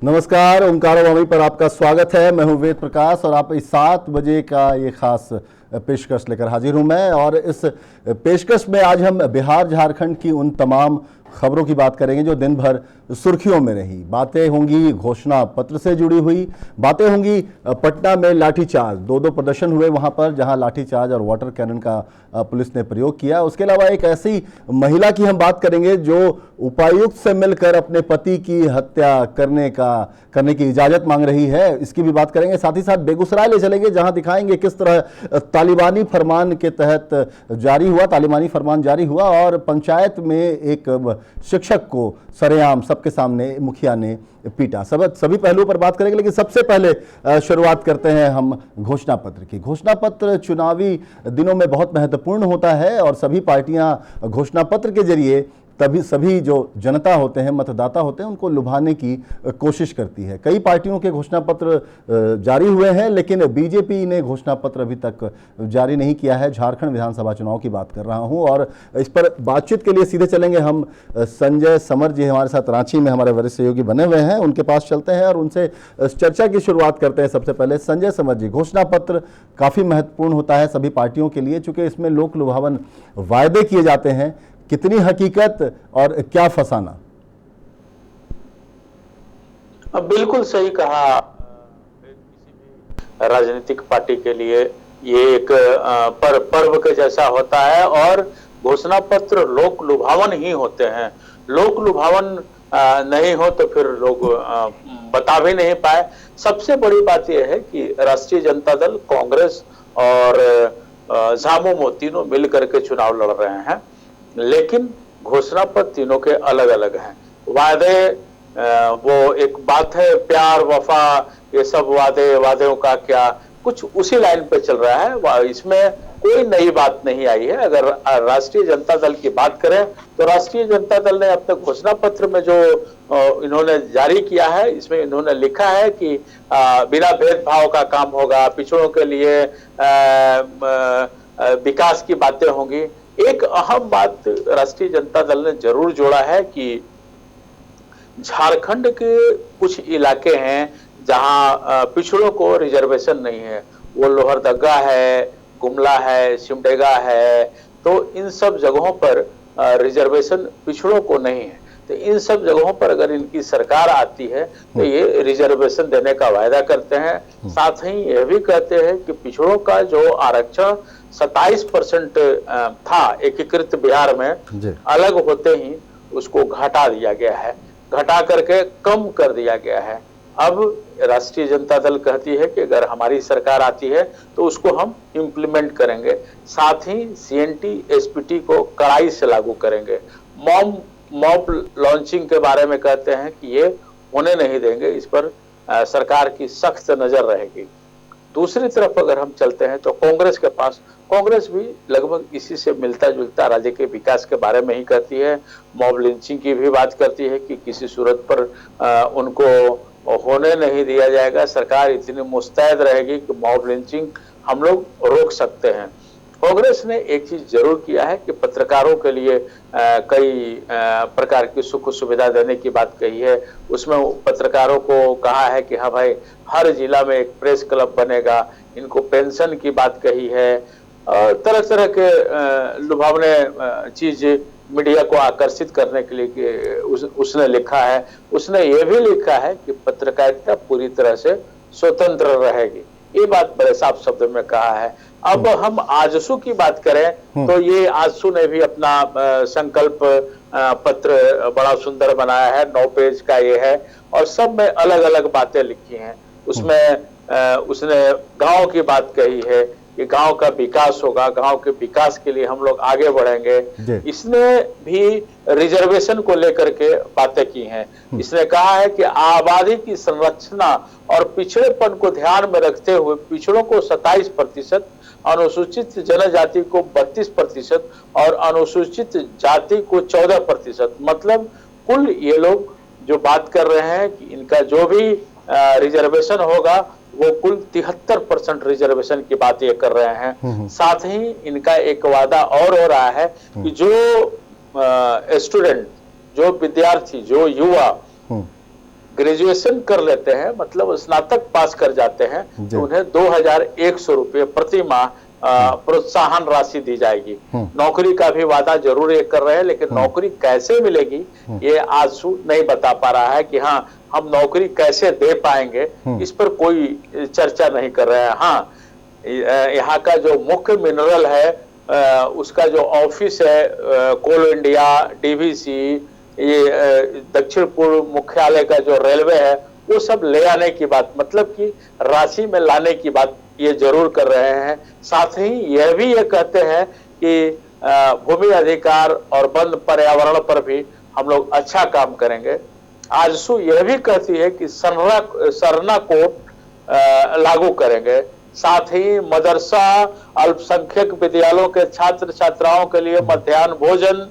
नमस्कार, ओंकारोवाणी पर आपका स्वागत है। मैं हूं वेद प्रकाश और आप इस 7 बजे का ये खास पेशकश लेकर हाजिर हूं मैं। और इस पेशकश में आज हम बिहार झारखंड की उन तमाम खबरों की बात करेंगे जो दिन भर सुर्खियों में रही। बातें होंगी घोषणा पत्र से जुड़ी हुई, बातें होंगी पटना में लाठीचार्ज, दो प्रदर्शन हुए वहां पर जहां लाठीचार्ज और वाटर कैनन का पुलिस ने प्रयोग किया। उसके अलावा एक ऐसी महिला की हम बात करेंगे जो उपायुक्त से मिलकर अपने पति की हत्या करने की इजाजत मांग रही है, इसकी भी बात करेंगे। साथ ही साथ बेगूसराय ले चलेंगे जहां दिखाएंगे किस तरह तालिबानी फरमान के तहत तालिबानी फरमान जारी हुआ और पंचायत में एक शिक्षक को सरेआम सबके सामने मुखिया ने पीटा। सभी पहलुओं पर बात करेंगे, लेकिन सबसे पहले शुरुआत करते हैं हम घोषणा पत्र की। घोषणा पत्र चुनावी दिनों में बहुत महत्वपूर्ण होता है और सभी पार्टियां घोषणा पत्र के जरिए सभी जो जनता होते हैं, मतदाता होते हैं, उनको लुभाने की कोशिश करती है। कई पार्टियों के घोषणा पत्र जारी हुए हैं, लेकिन बीजेपी ने घोषणा पत्र अभी तक जारी नहीं किया है। झारखंड विधानसभा चुनाव की बात कर रहा हूं और इस पर बातचीत के लिए सीधे चलेंगे हम। संजय समर जी हमारे साथ रांची में हमारे वरिष्ठ सहयोगी बने हुए हैं, उनके पास चलते हैं और उनसे चर्चा की शुरुआत करते हैं। सबसे पहले संजय समर जी, घोषणा पत्र काफ़ी महत्वपूर्ण होता है सभी पार्टियों के लिए, चूंकि इसमें लोक लुभावन वायदे किए जाते हैं। कितनी हकीकत और क्या फसाना? बिल्कुल सही कहा। किसी भी राजनीतिक पार्टी के लिए ये एक पर्व के जैसा होता है और घोषणा पत्र लोक लुभावन ही होते हैं। लोक लुभावन नहीं हो तो फिर लोग बता भी नहीं पाए। सबसे बड़ी बात यह है कि राष्ट्रीय जनता दल, कांग्रेस और झामुमो तीनों मिलकर के चुनाव लड़ रहे हैं, लेकिन घोषणा पत्र तीनों के अलग अलग हैं। वादे वो एक बात है, प्यार वफा ये सब वादों का क्या कुछ उसी लाइन पे चल रहा है। इसमें कोई नई बात नहीं आई है। अगर राष्ट्रीय जनता दल की बात करें तो राष्ट्रीय जनता दल ने अपने घोषणा पत्र में जो इन्होंने जारी किया है, इसमें इन्होंने लिखा है कि बिना भेदभाव का काम होगा, पिछड़ों के लिए विकास की बातें होंगी। एक अहम बात राष्ट्रीय जनता दल ने जरूर जोड़ा है कि झारखंड के कुछ इलाके हैं जहां पिछड़ों को रिजर्वेशन नहीं है। वो लोहरदगा है, गुमला है, सिमडेगा है, तो इन सब जगहों पर रिजर्वेशन पिछड़ों को नहीं है। तो इन सब जगहों पर अगर इनकी सरकार आती है तो ये रिजर्वेशन देने का वायदा करते हैं। साथ ही यह भी कहते हैं कि पिछड़ों का जो आरक्षण 27% था एकीकृत बिहार में, अलग होते ही उसको घटा दिया गया है, घटा करके कम कर दिया गया है। अब राष्ट्रीय जनता दल कहती है कि अगर हमारी सरकार आती है तो उसको हम इम्प्लीमेंट करेंगे। साथ ही सीएनटी एसपीटी को कड़ाई से लागू करेंगे। मॉब लॉन्चिंग के बारे में कहते हैं कि ये होने नहीं देंगे, इस पर सरकार की सख्त नजर रहेगी। दूसरी तरफ अगर हम चलते हैं तो कांग्रेस भी लगभग इसी से मिलता जुलता राज्य के विकास के बारे में ही कहती है। मॉब लिंचिंग की भी बात करती है कि किसी सूरत पर उनको होने नहीं दिया जाएगा। सरकार इतनी मुस्तैद रहेगी कि मॉब लिंचिंग हम लोग रोक सकते हैं। कांग्रेस ने एक चीज जरूर किया है कि पत्रकारों के लिए कई प्रकार की सुख सुविधा देने की बात कही है। उसमें पत्रकारों को कहा है कि हाँ भाई, हर जिला में एक प्रेस क्लब बनेगा। इनको पेंशन की बात कही है। तरह तरह के लुभावने चीज मीडिया को आकर्षित करने के लिए उसने लिखा है। उसने ये भी लिखा है कि पत्रकारिता पूरी तरह से स्वतंत्र रहेगी। ये बात बड़े साफ शब्द में कहा है। अब हम आजसू की बात करें तो ये आजसू ने भी अपना संकल्प पत्र बड़ा सुंदर बनाया है। 9 पेज का ये है और सब में अलग अलग बातें लिखी हैं। उसमें उसने गांव की बात कही है कि गांव का विकास होगा, गांव के विकास के लिए हम लोग आगे बढ़ेंगे। इसने भी रिजर्वेशन को लेकर के बातें की हैं। इसने कहा है कि आबादी की संरचना और पिछड़ेपन को ध्यान में रखते हुए पिछड़ों को 27%, अनुसूचित जनजाति को 32% और अनुसूचित जाति को 14%, मतलब कुल ये लोग जो बात कर रहे हैं कि इनका जो भी रिजर्वेशन होगा वो कुल 73% रिजर्वेशन की बात ये कर रहे हैं। साथ ही इनका एक वादा और हो रहा है कि जो स्टूडेंट, जो विद्यार्थी, जो युवा ग्रेजुएशन कर लेते हैं, मतलब स्नातक पास कर जाते हैं, जी। तो उन्हें 2100 रुपये प्रति माह प्रोत्साहन राशि दी जाएगी। नौकरी का भी वादा जरूर ये कर रहे हैं, लेकिन नौकरी कैसे मिलेगी ये आजसू नहीं बता पा रहा है कि हाँ हम नौकरी कैसे दे पाएंगे, इस पर कोई चर्चा नहीं कर रहे हैं। हाँ, यहाँ का जो मुख्य मिनरल है उसका जो ऑफिस है कोल इंडिया, डीवीसी, ये दक्षिण पूर्व मुख्यालय का जो रेलवे है, वो सब ले आने की बात, मतलब कि राशि में लाने की बात ये जरूर कर रहे हैं। साथ ही यह भी ये कहते हैं कि भूमि अधिकार और वन पर्यावरण पर भी हम लोग अच्छा काम करेंगे। आजसू यह भी कहती है कि सरना कोड लागू करेंगे। साथ ही मदरसा, अल्पसंख्यक विद्यालयों के छात्र छात्राओं के लिए मध्याह्न भोजन,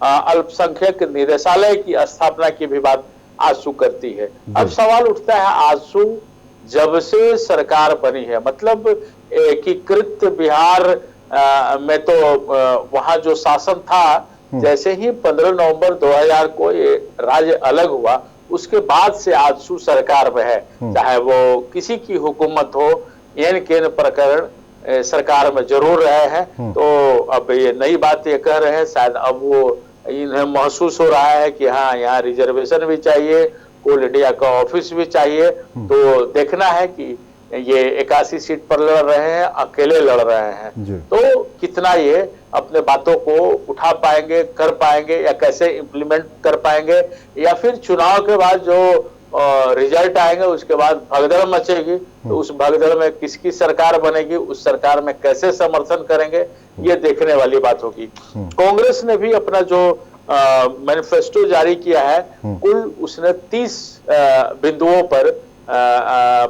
अल्पसंख्यक निदेशालय की स्थापना की भी बात आजसू करती है। अब सवाल उठता है, आजसू जब से सरकार बनी है, मतलब एकीकृत बिहार में तो वहां जो शासन था, जैसे ही 15 नवंबर 2000 को ये राज्य अलग हुआ, उसके बाद से आजसू सरकार में है। चाहे वो किसी की हुकूमत हो, एन केन प्रकरण सरकार में जरूर रहे हैं। तो अब ये नई बात ये कह रहे हैं, शायद अब वो इन्हें महसूस हो रहा है कि हाँ यहाँ रिजर्वेशन भी चाहिए, कोल इंडिया का ऑफिस भी चाहिए। तो देखना है कि ये 81 सीट पर लड़ रहे हैं, अकेले लड़ रहे हैं, तो कितना ये अपने बातों को उठा पाएंगे, कर पाएंगे, या कैसे इम्प्लीमेंट कर पाएंगे, या फिर चुनाव के बाद जो रिजल्ट आएंगे उसके बाद भगदड़ मचेगी, तो उस भगदड़ में किसकी सरकार बनेगी, उस सरकार में कैसे समर्थन करेंगे, ये देखने वाली बात होगी। कांग्रेस ने भी अपना जो मैनिफेस्टो जारी किया है, कुल उसने 30 बिंदुओं पर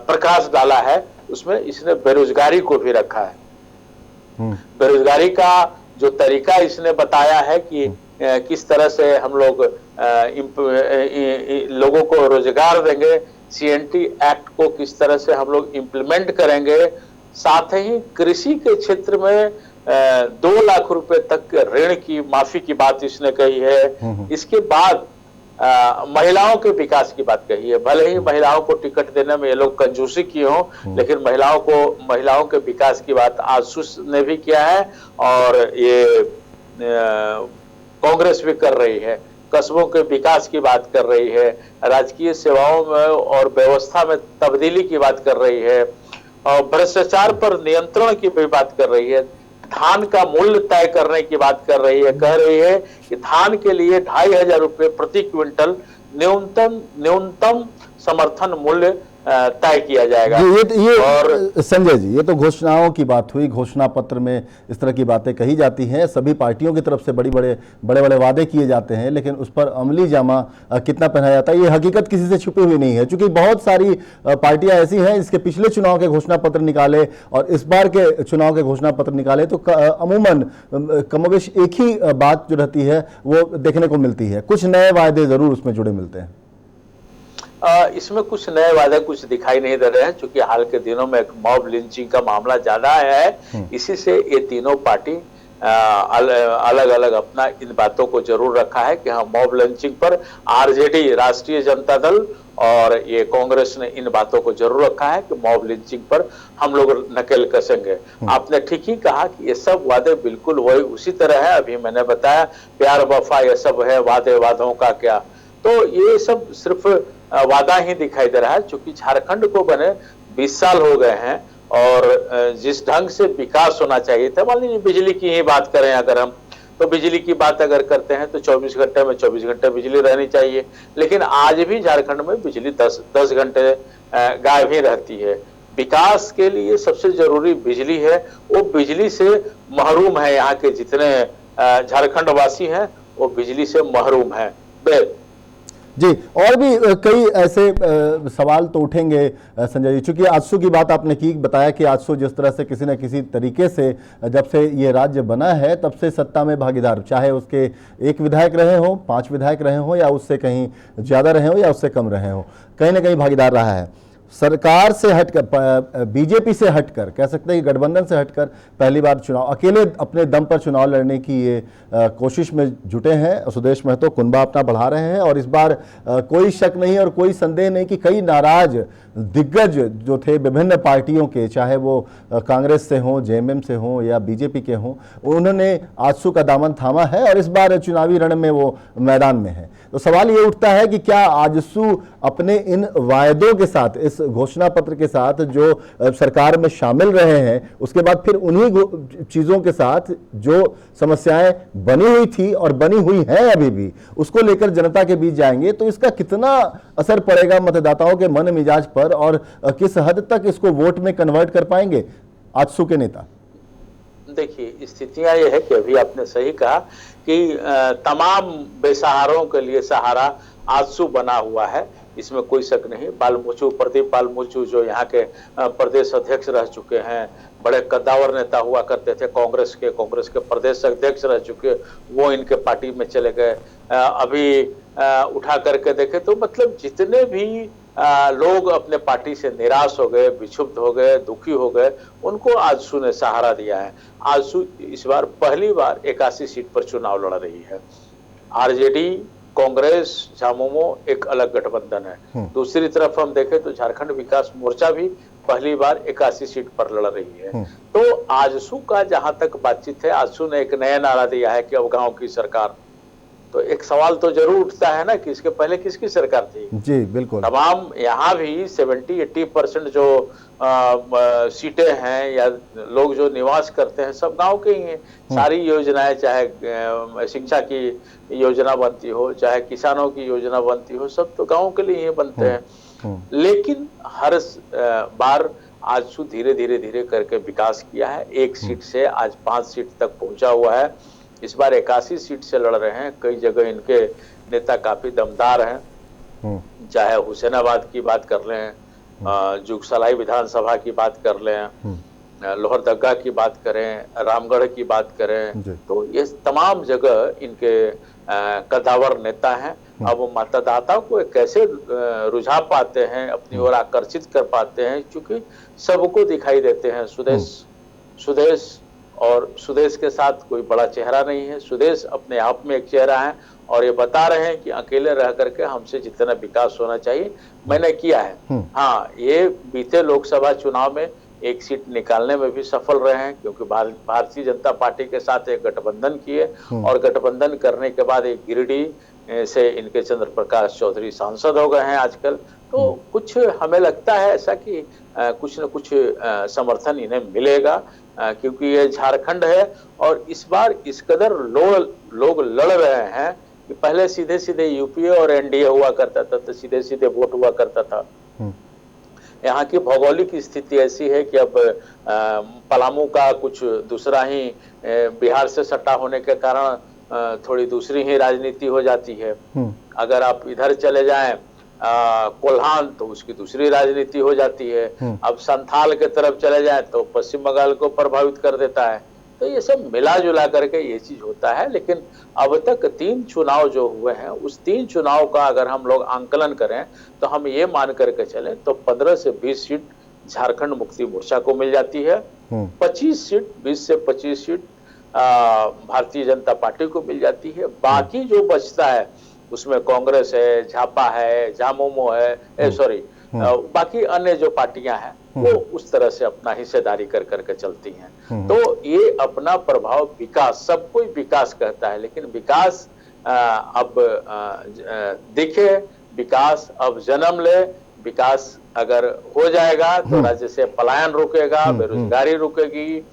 प्रकाश डाला है। उसमें इसने बेरोजगारी को भी रखा है। बेरोजगारी का जो तरीका इसने बताया है कि किस तरह से हम लोग लोगों को रोजगार देंगे, CNT एक्ट को किस तरह से हम लोग इम्प्लीमेंट करेंगे। साथ ही कृषि के क्षेत्र में 2 लाख रुपए तक ऋण की माफी की बात इसने कही है। इसके बाद महिलाओं के विकास की बात कही है। भले ही महिलाओं को टिकट देने में ये लोग कंजूसी किए हों, लेकिन महिलाओं के विकास की बात आजसू ने भी किया है, और ये कांग्रेस भी कर रही है। कस्बों के विकास की बात कर रही है, राजकीय सेवाओं में और व्यवस्था में तब्दीली की बात कर रही है, और भ्रष्टाचार पर नियंत्रण की भी बात कर रही है। धान का मूल्य तय करने की बात कर रही है। कह रही है कि धान के लिए 2500 रुपये प्रति क्विंटल न्यूनतम समर्थन मूल्य तय किया जाएगा। ये और संजय जी, ये तो घोषणाओं की बात हुई। घोषणा पत्र में इस तरह की बातें कही जाती हैं, सभी पार्टियों की तरफ से बड़े बड़े वादे किए जाते हैं, लेकिन उस पर अमली जामा कितना पहना जाता है, ये हकीकत किसी से छुपी हुई नहीं है। क्योंकि बहुत सारी पार्टियां ऐसी हैं जिसके पिछले चुनाव के घोषणा पत्र निकाले और इस बार के चुनाव के घोषणा पत्र निकाले तो अमूमन कमोबेश एक ही बात जो रहती है वो देखने को मिलती है। कुछ नए वायदे जरूर उसमें जुड़े मिलते हैं। इसमें कुछ नए वादे कुछ दिखाई नहीं दे रहे हैं, क्योंकि हाल के दिनों में एक मॉब लिंचिंग का मामला ज्यादा है। इसी से ये तीनों पार्टी अलग अलग अपना इन बातों को जरूर रखा है कि हाँ, मॉब लिंचिंग पर आरजेडी, राष्ट्रीय जनता दल, और ये कांग्रेस ने इन बातों को जरूर रखा है कि मॉब लिंचिंग पर हम लोग नकेल कसेंगे। आपने ठीक ही कहा कि ये सब वादे बिल्कुल वही उसी तरह है। अभी मैंने बताया प्यार वफा ये सब है, वादे वादों का क्या, तो ये सब सिर्फ वादा ही दिखाई दे रहा है। क्योंकि झारखंड को बने 20 साल हो गए हैं, और जिस ढंग से विकास होना चाहिए था, मान लीजिए बिजली की ही बात करें अगर हम, तो बिजली की बात अगर करते हैं तो 24 घंटे में 24 घंटे बिजली रहनी चाहिए, लेकिन आज भी झारखंड में बिजली 10 घंटे गायब ही रहती है। विकास के लिए सबसे जरूरी बिजली है, वो बिजली से महरूम है। यहाँ के जितने झारखंड वासी हैं वो बिजली से महरूम है। जी, और भी कई ऐसे सवाल तो उठेंगे संजय जी, चूंकि आजसू की बात आपने की, बताया कि आजसू जिस तरह से किसी न किसी तरीके से जब से ये राज्य बना है तब से सत्ता में भागीदार, चाहे उसके 1 विधायक रहे हो, 5 विधायक रहे हो, या उससे कहीं ज़्यादा रहे हो या उससे कम रहे हो, कहीं ना कहीं भागीदार रहा है। सरकार से हटकर, बीजेपी से हटकर, कह सकते हैं कि गठबंधन से हटकर पहली बार चुनाव अकेले अपने दम पर चुनाव लड़ने की ये कोशिश में जुटे हैं। सुदेश महतो कुनबा अपना बढ़ा रहे हैं और इस बार कोई शक नहीं और कोई संदेह नहीं कि कई नाराज दिग्गज जो थे विभिन्न पार्टियों के, चाहे वो कांग्रेस से हों, जेएमएम से हों या बीजेपी के हों, उन्होंने आजसू का दामन थामा है और इस बार चुनावी रण में वो मैदान में है। तो सवाल ये उठता है कि क्या आजसू अपने इन वायदों के साथ, इस घोषणा पत्र के साथ जो सरकार में शामिल रहे हैं, उसके बाद फिर उन्हीं चीजों के साथ जो समस्याएं बनी हुई थी और बनी हुई हैं अभी भी, उसको लेकर जनता के बीच जाएंगे तो इसका कितना असर पड़ेगा मतदाताओं के मन मिजाज पर और किस हद तक इसको वोट में कन्वर्ट कर पाएंगे आजसू के नेता? देखिए, स्थितियां ये है कि अभी आपने सही कहा कि तमाम बेसहारों के लिए सहारा आजसू बना हुआ है, इसमें कोई शक नहीं। बालमुचू, प्रदीप बालमुचू जो यहाँ के प्रदेश अध्यक्ष रह चुके हैं, बड़े कद्दावर नेता हुआ करते थे कांग्रेस के प्रदेश अध्यक्ष रह चुके, वो इनके पार्टी में चले गए। अभी उठा करके देखे तो मतलब जितने भी लोग अपने पार्टी से निराश हो गए, विक्षुब्ध हो गए, दुखी हो गए, उनको आजसू ने सहारा दिया है। आजसू इस बार पहली बार 81 सीट पर चुनाव लड़ रही है। आरजेडी, कांग्रेस, झामुमो एक अलग गठबंधन है। दूसरी तरफ हम देखें तो झारखंड विकास मोर्चा भी पहली बार 81 सीट पर लड़ रही है। तो आजसू का जहां तक बातचीत है, आजसू ने एक नया नारा दिया है कि अब गांव की सरकार। तो एक सवाल तो जरूर उठता है ना कि इसके पहले किसकी सरकार थी? जी बिल्कुल। तमाम यहाँ भी 70-80% जो सीटें हैं या लोग जो निवास करते हैं सब गांव के ही हैं। सारी योजनाएं, चाहे शिक्षा की योजना बनती हो, चाहे किसानों की योजना बनती हो, सब तो गांव के लिए ही बनते हैं। लेकिन हर बार आजसू धीरे धीरे करके विकास किया है। 1 सीट से आज 5 सीट तक पहुंचा हुआ है। इस बार 81 सीट से लड़ रहे हैं। कई जगह इनके नेता काफी दमदार हैं, चाहे हुसैनाबाद की बात कर लें, जुगसलाई विधानसभा की बात कर लें, लोहरदगा की बात करें, रामगढ़ की बात करें, तो ये तमाम जगह इनके कद्दावर नेता हैं। अब मतदाता को कैसे रुझा पाते हैं, अपनी ओर आकर्षित कर पाते हैं, क्योंकि सबको दिखाई देते हैं सुदेश और सुदेश के साथ कोई बड़ा चेहरा नहीं है। सुदेश अपने आप में एक चेहरा है और ये बता रहे हैं कि अकेले रह करके हमसे जितना विकास होना चाहिए मैंने किया है। हाँ, ये बीते लोकसभा चुनाव में 1 सीट निकालने में भी सफल रहे हैं, क्योंकि भारतीय जनता पार्टी के साथ एक गठबंधन किए और गठबंधन करने के बाद एक गिरिडीह से इनके चंद्र प्रकाश चौधरी सांसद हो गए हैं आजकल। तो कुछ हमें लगता है ऐसा कि कुछ न कुछ समर्थन इन्हें मिलेगा, क्योंकि ये झारखंड है और इस बार इस कदर लोग लड़ रहे हैं कि पहले सीधे सीधे यूपीए और एनडीए हुआ करता था, तो सीधे सीधे वोट हुआ करता था। यहाँ की भौगोलिक स्थिति ऐसी है कि अब पलामू का कुछ दूसरा ही, बिहार से सट्टा होने के कारण थोड़ी दूसरी ही राजनीति हो जाती है। अगर आप इधर चले जाएं कोल्हान, तो उसकी दूसरी राजनीति हो जाती है। अब संथाल के तरफ चले जाए तो पश्चिम बंगाल को प्रभावित कर देता है। तो ये सब मिला जुला करके ये चीज होता है। लेकिन अब तक 3 चुनाव जो हुए हैं, उस 3 चुनाव का अगर हम लोग आंकलन करें तो हम ये मान करके चले तो 15 से 20 सीट झारखंड मुक्ति मोर्चा को मिल जाती है, 25 सीट, 20 से 25 सीट भारतीय जनता पार्टी को मिल जाती है। बाकी जो बचता है उसमें कांग्रेस है, झापा है, झामुमो है, बाकी अन्य जो पार्टियां हैं वो उस तरह से अपना हिस्सेदारी कर करके चलती हैं। तो ये अपना प्रभाव विकास, सब कोई विकास कहता है, लेकिन विकास अब दिखे, विकास अब जन्म ले, विकास अगर हो जाएगा तो राज्य से पलायन रुकेगा, बेरोजगारी रुकेगी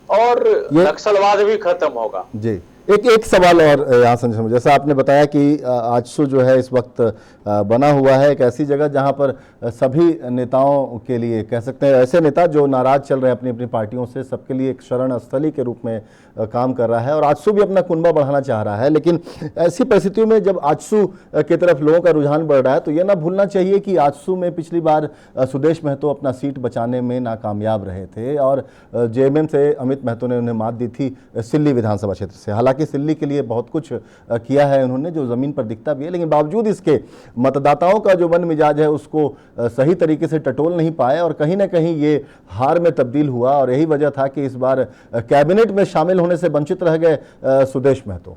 और नक्सलवाद भी खत्म होगा। जी, एक सवाल और यहाँ संजय समझ, जैसा आपने बताया कि आजसू जो है इस वक्त बना हुआ है एक ऐसी जगह जहाँ पर सभी नेताओं के लिए, कह सकते हैं ऐसे नेता जो नाराज चल रहे हैं अपनी अपनी पार्टियों से, सबके लिए एक शरण स्थली के रूप में काम कर रहा है और आजसू भी अपना कुनबा बढ़ाना चाह रहा है। लेकिन ऐसी परिस्थितियों में जब आजसू की तरफ लोगों का रुझान बढ़ रहा है तो ये ना भूलना चाहिए कि आजसू में पिछली बार सुदेश महतो अपना सीट बचाने में नाकामयाब रहे थे और जेएमएम से अमित महतो ने उन्हें मात दी थी सिल्ली विधानसभा क्षेत्र से। हालांकि काके सिल्ली के लिए बहुत कुछ किया है उन्होंने, जो ज़मीन पर दिखता भी है, लेकिन बावजूद इसके मतदाताओं का जो मन मिजाज है उसको सही तरीके से टटोल नहीं पाए और कहीं ना कहीं ये हार में तब्दील हुआ। और यही वजह था कि इस बार कैबिनेट में शामिल होने से वंचित रह गए सुदेश महतो।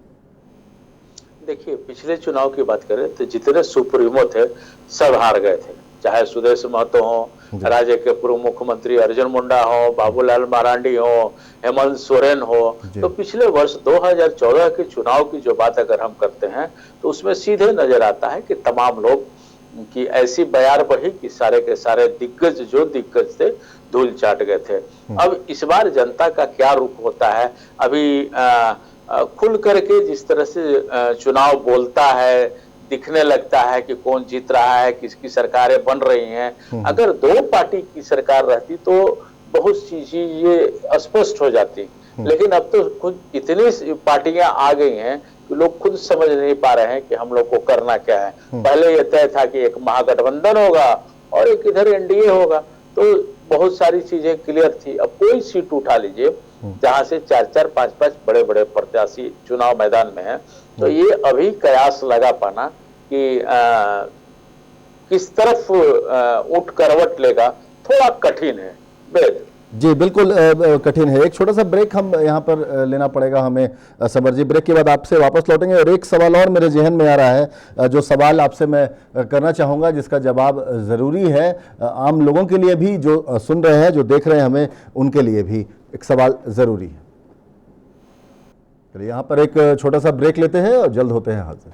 देखिए, पिछले चुनाव की बात करें तो जितने सुप्रीमो थे सब हार गए थे, चाहे सुदेश महतो हो, राज्य के पूर्व मुख्यमंत्री अर्जुन मुंडा हो, बाबूलाल मरांडी हो, हेमंत सोरेन हो। तो पिछले वर्ष 2014 के चुनाव की जो बात अगर हम करते हैं तो उसमें सीधे नजर आता है कि तमाम लोग की ऐसी बयार बही कि सारे के सारे दिग्गज जो दिग्गज थे धूल चाट गए थे। अब इस बार जनता का क्या रुख होता है, अभी खुल करके जिस तरह से चुनाव बोलता है, दिखने लगता है कि कौन जीत रहा है, किसकी सरकारें बन रही हैं। अगर दो पार्टी की सरकार रहती तो बहुत सी चीजें स्पष्ट हो जाती, लेकिन अब तो खुद इतनी पार्टियां आ गई हैं कि लोग खुद समझ नहीं पा रहे हैं कि हम लोग को करना क्या है। पहले यह तय था कि एक महागठबंधन होगा और एक इधर एनडीए होगा, तो बहुत सारी चीजें क्लियर थी। अब कोई सीट उठा लीजिए जहां से 4-4, 5-5 बड़े बड़े प्रत्याशी चुनाव मैदान में हैं, तो ये अभी कयास लगा पाना कि किस तरफ उठ करवट लेगा थोड़ा कठिन है। वेद जी बिल्कुल कठिन है। एक छोटा सा ब्रेक हम यहाँ पर लेना पड़ेगा हमें समर जी। ब्रेक के बाद आपसे वापस लौटेंगे और एक सवाल और मेरे जहन में आ रहा है, जो सवाल आपसे मैं करना चाहूँगा, जिसका जवाब ज़रूरी है आम लोगों के लिए भी, जो सुन रहे हैं, जो देख रहे हैं हमें, उनके लिए भी एक सवाल ज़रूरी है। चलिए यहाँ पर एक छोटा सा ब्रेक लेते हैं और जल्द होते हैं हाजिर।